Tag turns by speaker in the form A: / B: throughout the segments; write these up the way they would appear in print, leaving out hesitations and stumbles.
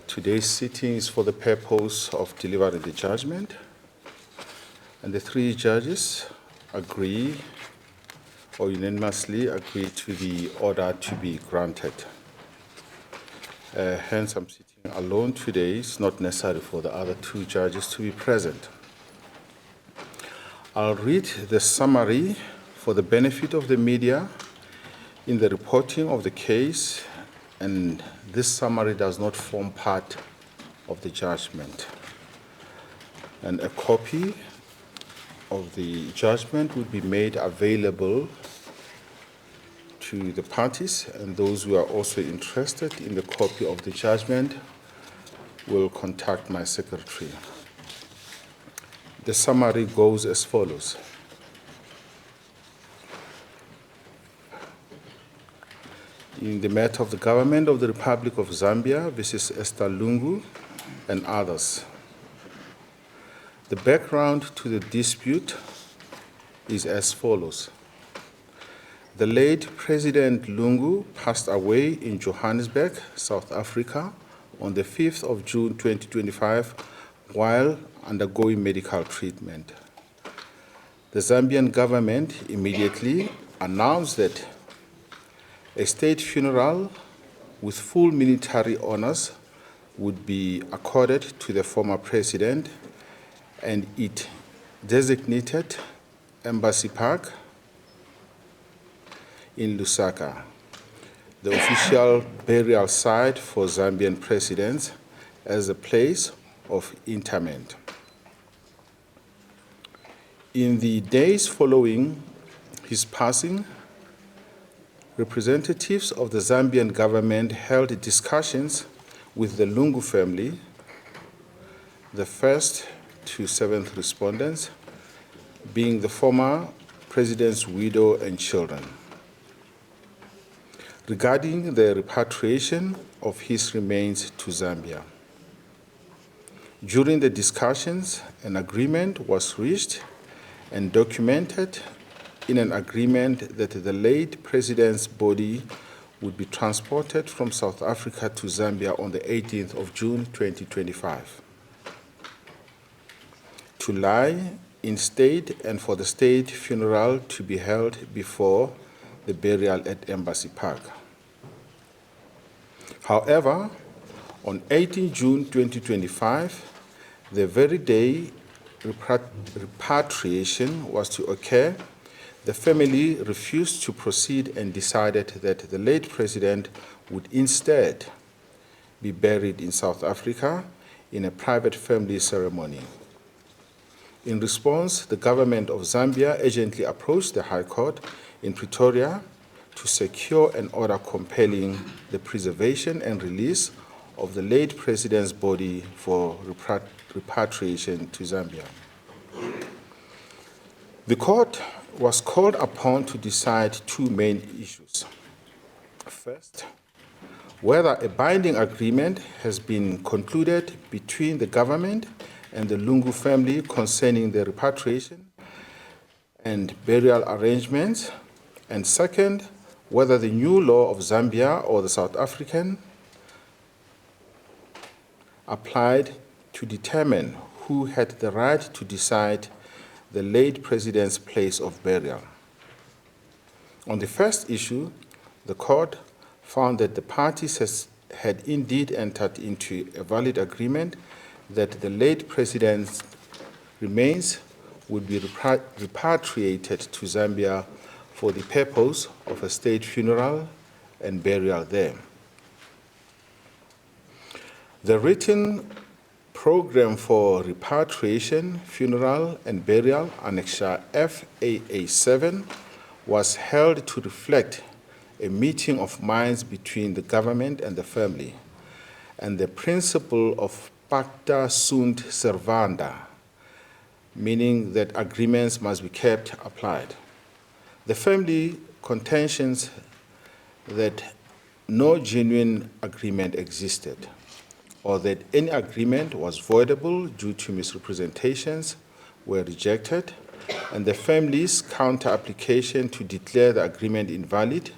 A: Today's sitting is for the purpose of delivering the judgment, and the three judges agree or unanimously agree to the order to be granted. Hence, I'm sitting alone today. It's not necessary for the other two judges to be present. I'll read the summary for the benefit of the media in the reporting of the case, and this summary does not form part of the judgment. And a copy of the judgment will be made available to the parties, and those who are also interested in the copy of the judgment will contact my secretary. The summary goes as follows. In the matter of the government of the Republic of Zambia versus Edgar Lungu and others. The background to the dispute is as follows. The late President Lungu passed away in Johannesburg, South Africa, on the 5th of June 2025 while undergoing medical treatment. The Zambian government immediately announced that a state funeral with full military honors would be accorded to the former president, and it designated Embassy Park in Lusaka, the official burial site for Zambian presidents, as a place of interment. In the days following his passing, representatives of the Zambian government held discussions with the Lungu family, the first to seventh respondents being the former president's widow and children, regarding the repatriation of his remains to Zambia. During the discussions, an agreement was reached and documented in an agreement that the late president's body would be transported from South Africa to Zambia on the 18th of June 2025, to lie in state and for the state funeral to be held before the burial at Embassy Park. However, on 18 June 2025, the very day repatriation was to occur, the family refused to proceed and decided that the late president would instead be buried in South Africa in a private family ceremony. In response, the government of Zambia urgently approached the High Court in Pretoria to secure an order compelling the preservation and release of the late president's body for repatriation to Zambia. The court was called upon to decide two main issues. First, whether a binding agreement has been concluded between the government and the Lungu family concerning the repatriation and burial arrangements, and second, whether the new law of Zambia or the South African applied to determine who had the right to decide the late president's place of burial. On the first issue, the court found that the parties had indeed entered into a valid agreement that the late president's remains would be repatriated to Zambia for the purpose of a state funeral and burial there. The written program for repatriation, funeral, and burial, Annexure FAA7, was held to reflect a meeting of minds between the government and the family, and the principle of pacta sunt servanda, meaning that agreements must be kept, applied. The family contentions that no genuine agreement existed, or that any agreement was voidable due to misrepresentations were rejected, and the family's counter-application to declare the agreement invalid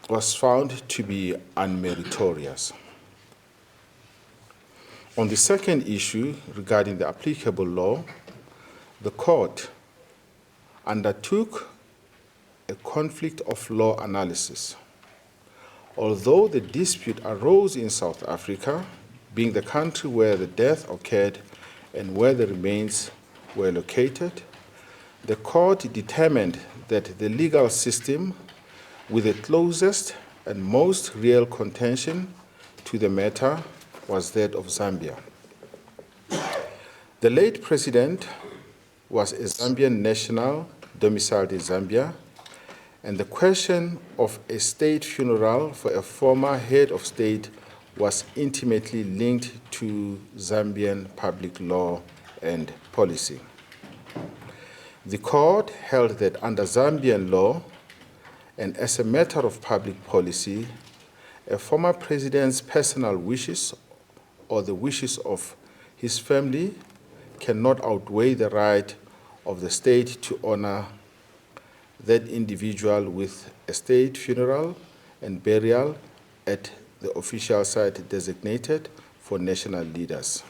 A: was found to be unmeritorious. On the second issue regarding the applicable law, the court undertook a conflict of law analysis. Although the dispute arose in South Africa, being the country where the death occurred and where the remains were located, the court determined that the legal system with the closest and most real contention to the matter was that of Zambia. The late president was a Zambian national domiciled in Zambia, and the question of a state funeral for a former head of state was intimately linked to Zambian public law and policy. The court held that under Zambian law, and as a matter of public policy, a former president's personal wishes or the wishes of his family cannot outweigh the right of the state to honor that individual with a state funeral and burial at the official site designated for national leaders.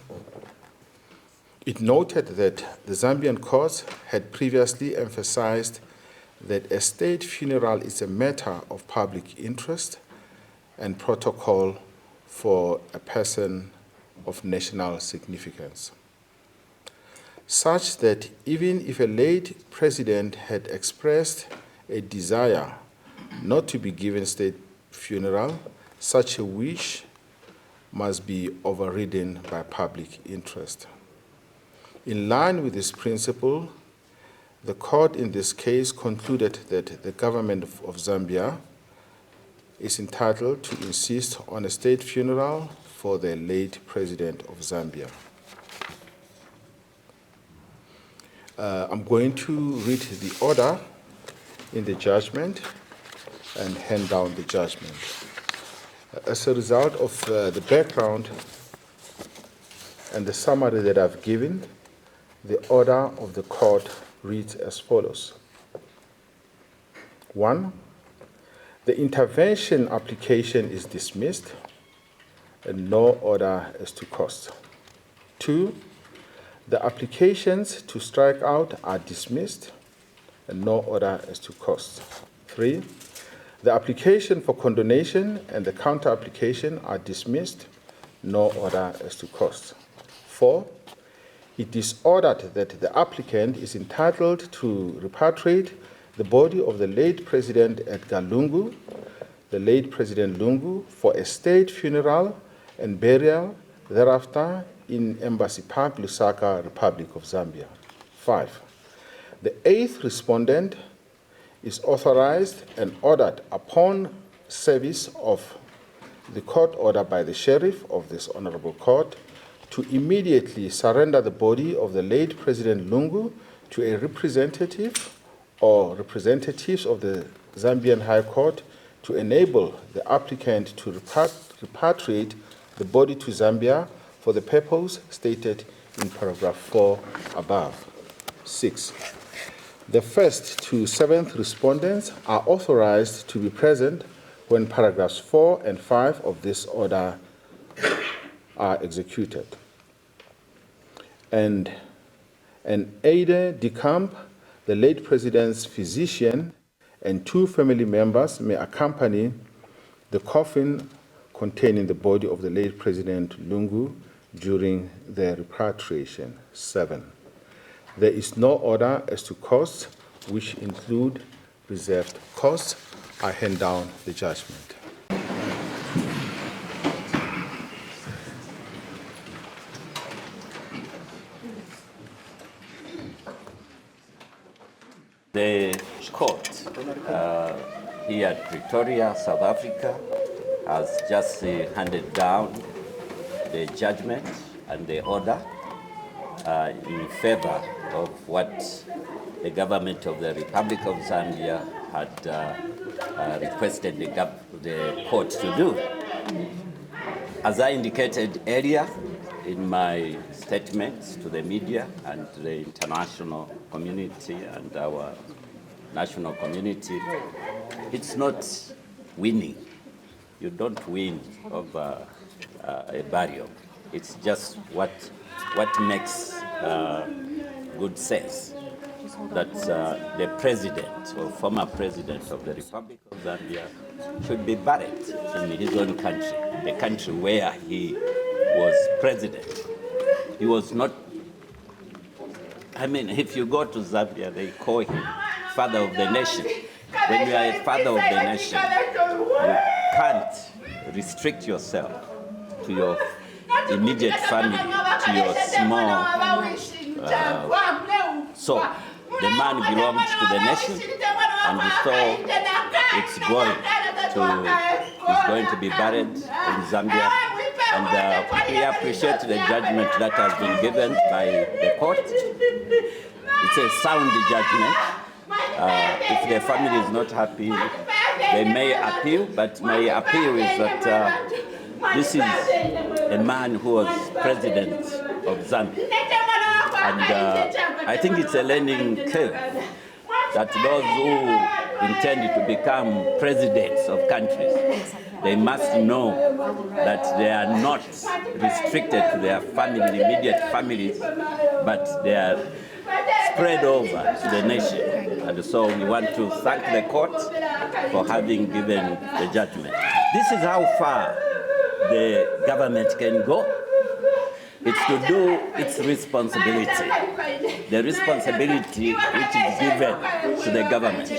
A: It noted that the Zambian courts had previously emphasized that a state funeral is a matter of public interest and protocol for a person of national significance, such that even if a late president had expressed a desire not to be given state funeral, such a wish must be overridden by public interest. In line with this principle, the court in this case concluded that the government of Zambia is entitled to insist on a state funeral for the late president of Zambia. I'm going to read the order in the judgment and hand down the judgment. As a result of the background and the summary that I've given, the order of the court reads as follows. 1, the intervention application is dismissed and no order as to cost. 2, the applications to strike out are dismissed and no order as to cost. 3, the application for condonation and the counter application are dismissed, no order as to cost. 4, it is ordered that the applicant is entitled to repatriate the body of the late President Edgar Lungu, the late President Lungu, for a state funeral and burial thereafter in Embassy Park, Lusaka, Republic of Zambia. 5, the 8th respondent is authorized and ordered upon service of the court order by the sheriff of this honorable court to immediately surrender the body of the late President Lungu to a representative or representatives of the Zambian High Court to enable the applicant to repatriate the body to Zambia for the purpose stated in paragraph 4 above. 6, the 1st to 7th respondents are authorized to be present when paragraphs 4 and 5 of this order are executed. And an aide de camp, the late president's physician, and 2 family members may accompany the coffin containing the body of the late President Lungu during the repatriation. 7, there is no order as to costs, which include reserved costs. I hand down the judgment.
B: The court here at Pretoria, South Africa, has just handed down the judgment and the order in favor of what the government of the Republic of Zambia had requested the court to do. As I indicated earlier in my statements to the media and the international community and our national community, it's not winning. You don't win over a burial. It's just what makes good sense. That the president or former president of the Republic of Zambia should be buried in his own country, the country where he was president. He was not, I mean, if you go to Zambia, they call him father of the nation. When you are a father of the nation, you can't restrict yourself to your immediate family, to your small. So the man belongs to the nation, and so it's going to be buried in Zambia. And we appreciate the judgment that has been given by the court. It's a sound judgment. If the family is not happy, they may appeal, but my appeal is that this is a man who was president of Zambia. And I think it's a learning curve that those who intend to become presidents of countries, they must know that they are not restricted to their family, immediate families, but they are spread over to the nation. And so we want to thank the court for having given the judgment. This is how far the government can go. It's to do its responsibility, the responsibility which is given to the government.